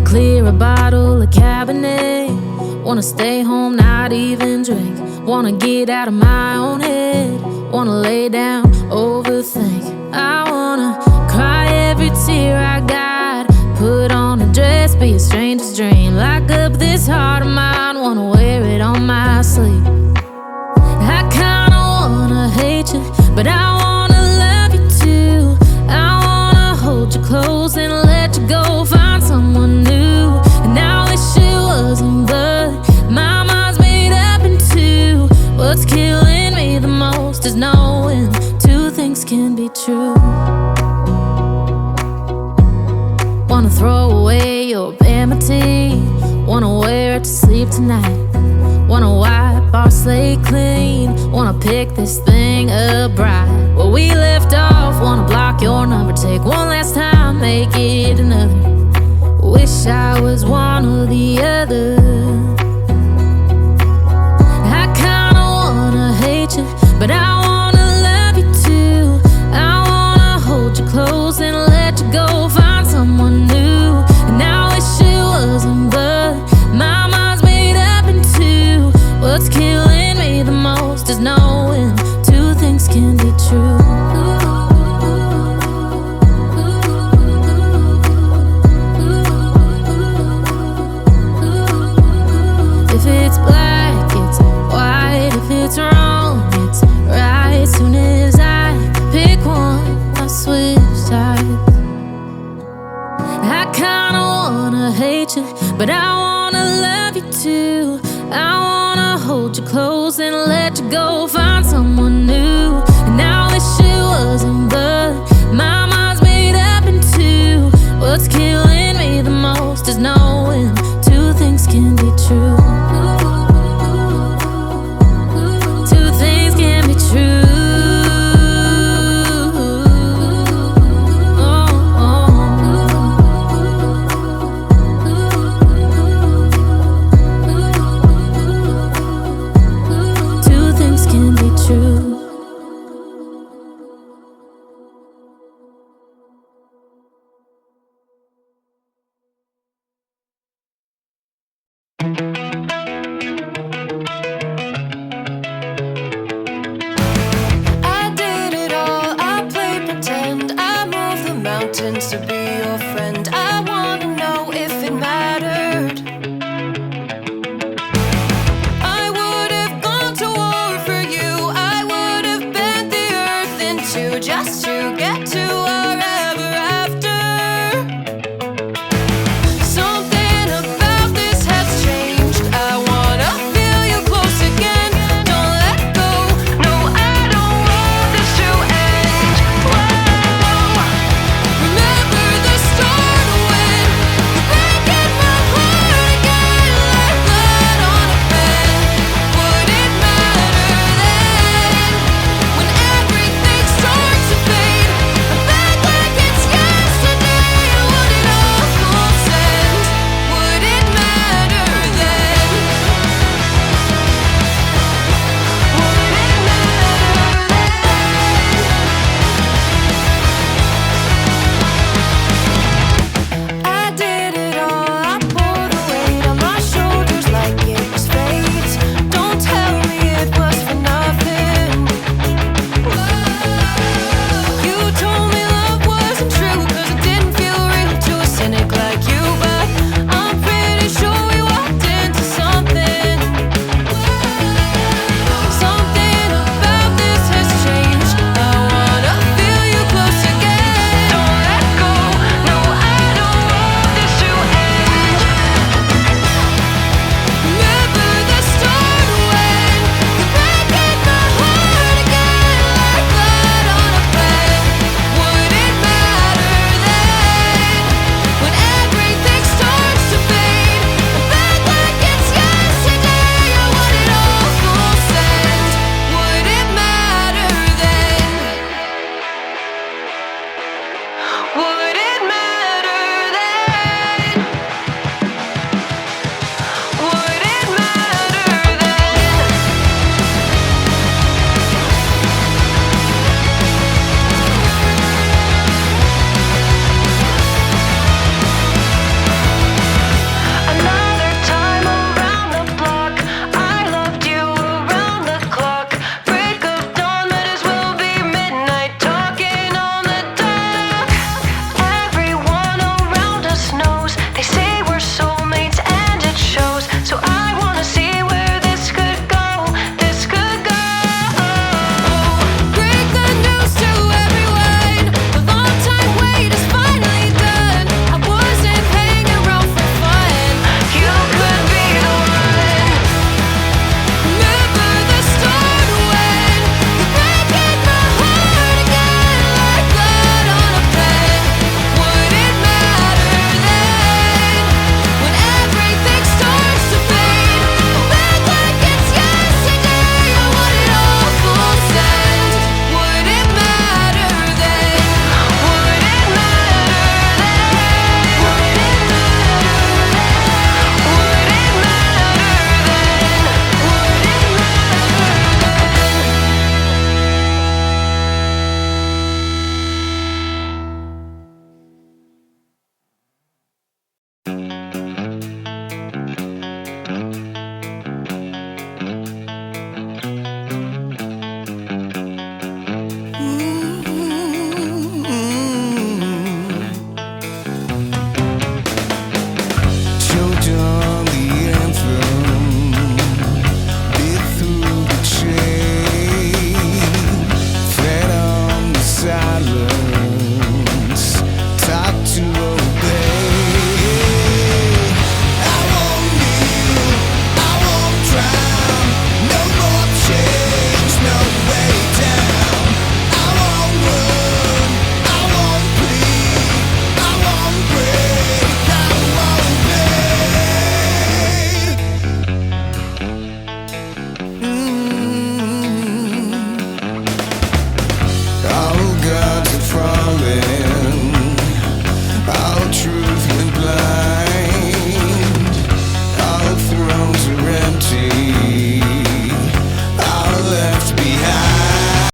clear a bottle of Cabernet. Wanna stay home, not even drink. Wanna get out of my own head. Wanna lay down, overthink. I wanna cry every tear I got. Put on a dress, be a stranger's dream. Lock up this heart of mine, wanna wear it on my sleeve. I kinda wanna hate you, but I wanna love you too. I wanna hold you close and let you go, find someone new. And I wish it wasn't, but my mind's made up in two. What's killing me the most is knowing two things can be true. Wanna throw away your vanity. Wanna wear it to sleep tonight. Wanna wipe our slate clean. Wanna pick this thing up right where we left off. Wanna block your number, take one last time, make it another. Wish I was one or the other. I kinda wanna hate you, but I wanna love you too. I wanna hold you close and let you go, find someone new. And I wish it wasn't, but my mind's made up in two. What's killing me the most is knowing two things can be true. If it's black, it's white. If it's wrong, it's right. Soon as I pick one, I switch sides. I kinda wanna hate you, but I wanna love you too. I wanna hold you close and let you go, find someone new. And I wish it wasn't, but my mind's made up in two. What's killing me the most is knowing two things can be true. Two things can be true. I did it all, I played pretend, I moved the mountains to be